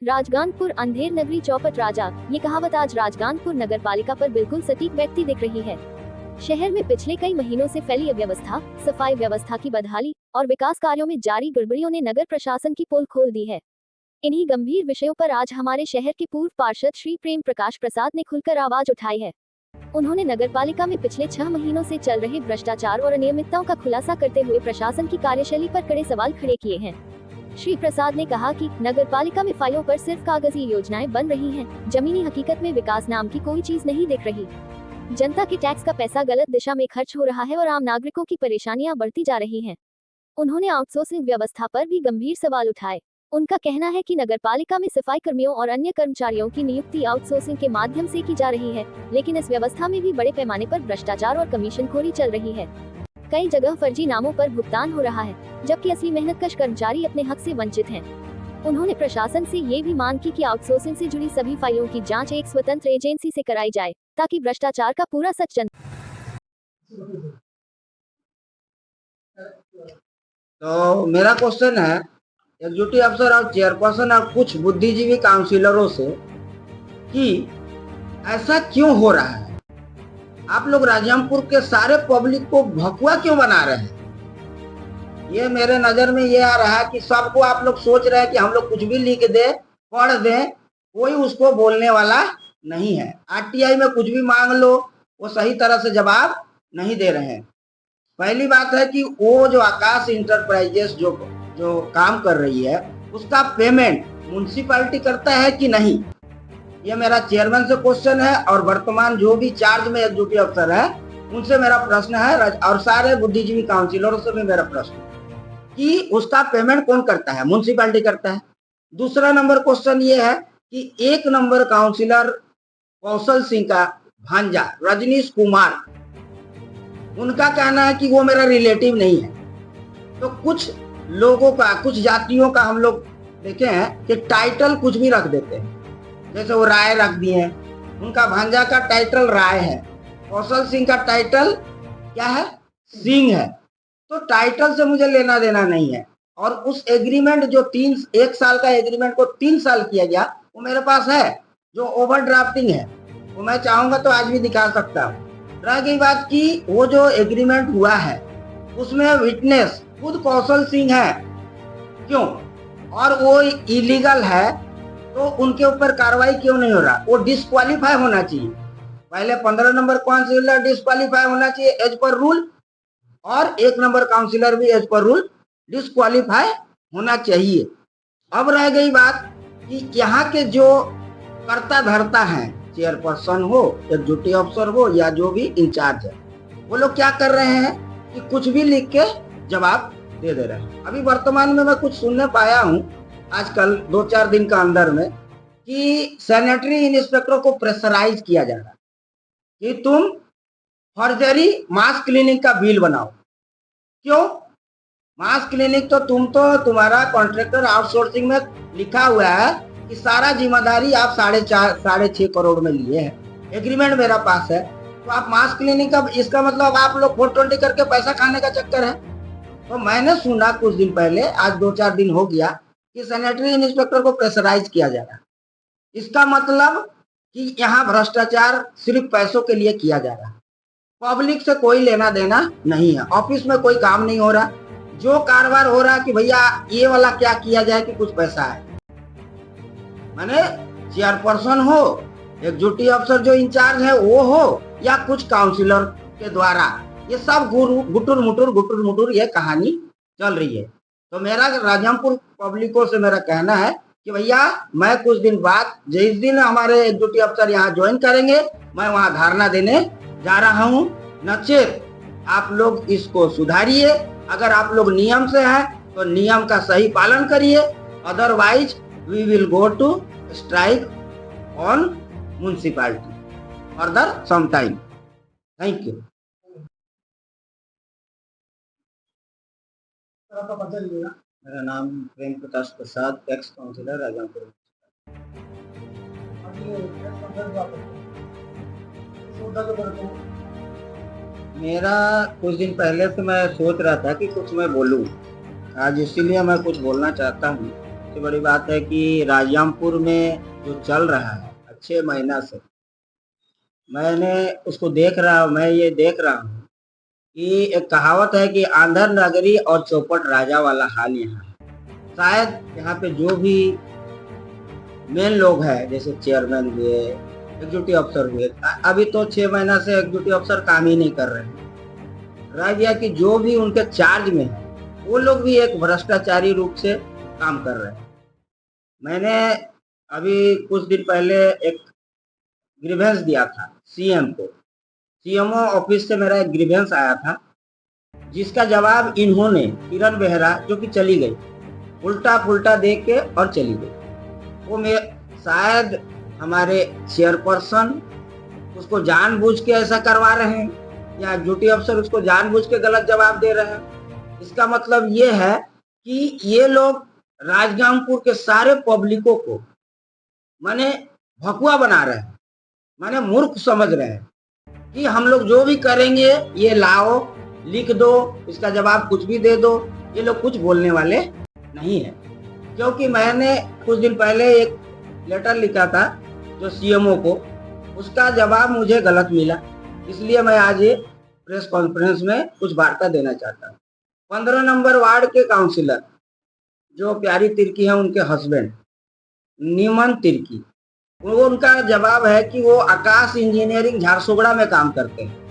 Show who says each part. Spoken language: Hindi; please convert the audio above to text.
Speaker 1: राजगानपुर अंधेर नगरी चौपट राजा, ये कहावत आज राजगानपुर नगर पालिका पर बिल्कुल सटीक व्यक्ति दिख रही है। शहर में पिछले कई महीनों से फैली अव्यवस्था, सफाई व्यवस्था की बदहाली और विकास कार्यों में जारी गड़बड़ियों ने नगर प्रशासन की पोल खोल दी है। इन्हीं गंभीर विषयों पर आज हमारे शहर के पूर्व पार्षद श्री प्रेम प्रकाश प्रसाद ने खुलकर आवाज उठाई है। उन्होंने नगर पालिका में पिछले 6 महीनों से चल रहे भ्रष्टाचार और अनियमितताओं का खुलासा करते हुए प्रशासन की कार्यशैली पर कड़े सवाल खड़े किए हैं। श्री प्रसाद ने कहा कि नगर पालिका में फाइलों पर सिर्फ कागजी योजनाएं बन रही हैं, जमीनी हकीकत में विकास नाम की कोई चीज नहीं दिख रही। जनता के टैक्स का पैसा गलत दिशा में खर्च हो रहा है और आम नागरिकों की परेशानियां बढ़ती जा रही हैं। उन्होंने आउटसोर्सिंग व्यवस्था पर भी गंभीर सवाल उठाए। उनका कहना है कि नगर पालिका में सफाई कर्मियों और अन्य कर्मचारियों की नियुक्ति आउटसोर्सिंग के माध्यम से की जा रही है, लेकिन इस व्यवस्था में भी बड़े पैमाने पर भ्रष्टाचार और कमीशनखोरी चल रही है। कई जगह फर्जी नामों पर भुगतान हो रहा है, जबकि असली मेहनतकश कर्मचारी अपने हक से वंचित हैं। उन्होंने प्रशासन से ये भी मांग की कि आउटसोर्सिंग से जुड़ी सभी फाइलों की जांच एक स्वतंत्र एजेंसी से कराई जाए, ताकि भ्रष्टाचार का पूरा सच
Speaker 2: तो मेरा क्वेश्चन है एग्जीक्यूटिव अफसर और चेयरपर्सन और कुछ बुद्धिजीवी काउंसिलरों से कि ऐसा क्यों हो रहा है? आप लोग राजमपुर के सारे पब्लिक को भकुआ क्यों बना रहे हैं? ये मेरे नजर में ये आ रहा है कि सबको आप लोग सोच रहे हैं कि हम लोग कुछ भी लिख दे, पढ़ दें, कोई उसको बोलने वाला नहीं है। आरटीआई में कुछ भी मांग लो, वो सही तरह से जवाब नहीं दे रहे हैं। पहली बात है कि वो जो आकाश इंटरप्राइजेस जो काम कर रही है, उसका पेमेंट म्युनिसिपैलिटी करता है कि नहीं, ये मेरा चेयरमैन से क्वेश्चन है। और वर्तमान जो भी चार्ज में एग्जीक्यूटिव अफसर है, उनसे मेरा प्रश्न है, और सारे बुद्धिजीवी काउंसिलरों से भी मेरा प्रश्न है कि उसका पेमेंट कौन करता है? म्युनिसिपैलिटी करता है। दूसरा नंबर क्वेश्चन ये है कि 1 नंबर काउंसिलर कौशल सिंह का भांजा रजनीश कुमार, उनका कहना है कि वो मेरा रिलेटिव नहीं है। तो कुछ लोगों का, कुछ जातियों का हम लोग देखे हैं कि टाइटल कुछ भी रख देते हैं, जैसे वो राय रख दिए हैं, उनका भांजा का टाइटल राय है, कौशल सिंह का टाइटल क्या है? सिंह है। तो टाइटल से मुझे लेना देना नहीं है। और उस एग्रीमेंट जो 1 साल का एग्रीमेंट को 3 साल किया गया, वो मेरे पास है, जो ओवर ड्राफ्टिंग है, वो मैं चाहूंगा तो आज भी दिखा सकता हूँ। रह गई बात कि वो जो एग्रीमेंट हुआ है, उसमें विटनेस खुद कौशल सिंह है, क्यों? और वो इलीगल है, तो उनके ऊपर कार्रवाई क्यों नहीं हो रहा? वो डिस्क्वालीफाई होना चाहिए। पहले 15 नंबर काउंसिलर डिस्क्वालीफाई होना चाहिए एज पर रूल, और 1 नंबर काउंसिलर भी एज पर रूल डिस्क्वालीफाई होना चाहिए। अब रह गई बात कि यहाँ के जो कर्ता धर्ता हैं, चेयरपर्सन हो, एग्जीक्यूटिव अफसर हो, या जो भी इंचार्ज है, वो लोग क्या कर रहे हैं कि कुछ भी लिख के जवाब दे रहे हैं। अभी वर्तमान में मैं कुछ सुनने पाया हूँ आजकल 2-4 दिन का अंदर में कि सैनिटरी इंस्पेक्टरों को प्रेशराइज किया जा रहा है कि तुम फर्जरी मास क्लिनिक का बिल बनाओ। क्यों? मास क्लिनिक तो तुम्हारा कॉन्ट्रैक्टर आउटसोर्सिंग में लिखा हुआ है कि सारा जिम्मेदारी आप 4.5 करोड़ में लिए हैं, एग्रीमेंट मेरा पास है। तो आप मास क्लिनिक का, इसका मतलब आप लोग 420 करके पैसा खाने का चक्कर है। तो मैंने सुना कुछ दिन पहले, आज 2-4 दिन हो गया, कि सैनिटरी इंस्पेक्टर को प्रेशराइज किया जा रहा है। इसका मतलब कि यहाँ भ्रष्टाचार सिर्फ पैसों के लिए किया जा रहा है, पब्लिक से कोई लेना देना नहीं है। ऑफिस में कोई काम नहीं हो रहा, जो कारोबार हो रहा है कि भैया ये वाला क्या किया जाए कि कुछ पैसा है। माने चेयरपर्सन हो, एग्जीक्यूटिव अफसर जो इंचार्ज है वो हो, या कुछ काउंसिलर के द्वारा, ये सब गुटुर मुटुर ये कहानी चल रही है। तो मेरा राजमपुर पब्लिकों से मेरा कहना है कि भैया, मैं कुछ दिन बाद, जिस दिन हमारे एग्जीक्यूटिव अफसर यहाँ ज्वाइन करेंगे, मैं वहाँ धरना देने जा रहा हूँ। नचेत आप लोग इसको सुधारिए। अगर आप लोग नियम से हैं तो नियम का सही पालन करिए, otherwise we will go to strike on municipality further some time. Thank you. मेरा नाम प्रेम प्रकाश प्रसाद, एक्स काउंसिलर राजमपुर। मेरा कुछ दिन पहले से मैं सोच रहा था कि कुछ मैं बोलूं आज, इसीलिए मैं कुछ बोलना चाहता हूं सबसे बड़ी बात है कि राजरामपुर में जो चल रहा है अच्छे महीना से, मैंने उसको देख रहा हूँ, मैं ये देख रहा हूँ कि एक कहावत है कि आंधर नगरी और चौपट राजा वाला हाल यहाँ है। शायद यहाँ पे जो भी मेन लोग हैं, जैसे चेयरमैन हुए, एग्जीक्यूटिव अफसर हुए, अभी तो 6 महीना से एग्जीक्यूटिव अफसर काम ही नहीं कर रहे हैं। रह गया कि जो भी उनके चार्ज में है वो लोग भी एक भ्रष्टाचारी रूप से काम कर रहे हैं। मैंने अभी कुछ दिन पहले एक ग्रीवेंस दिया था सीएम को। सीएमओ ऑफिस से मेरा एक ग्रीवेंस आया था, जिसका जवाब इन्होंने, किरण बेहरा जो कि चली गई, उल्टा पुल्टा देख के और चली गई। वो मैं शायद हमारे चेयरपर्सन उसको जानबूझ के ऐसा करवा रहे हैं या ड्यूटी अफसर उसको जानबूझ के गलत जवाब दे रहे हैं। इसका मतलब ये है कि ये लोग राजगांगपुर के सारे पब्लिकों को माने भकुआ बना रहे हैं, माने मूर्ख समझ रहे हैं कि हम लोग जो भी करेंगे ये लाओ, लिख दो, इसका जवाब कुछ भी दे दो। ये लोग कुछ बोलने वाले नहीं है, क्योंकि मैंने कुछ दिन पहले एक लेटर लिखा था जो सीएमओ को, उसका जवाब मुझे गलत मिला। इसलिए मैं आज ये प्रेस कॉन्फ्रेंस में कुछ वार्ता देना चाहता हूँ। 15 नंबर वार्ड के काउंसिलर जो प्यारी तिर्की है, उनके हस्बैंड नीमन तिर्की, वो उनका जवाब है कि वो आकाश इंजीनियरिंग झारसुगड़ा में काम करते हैं।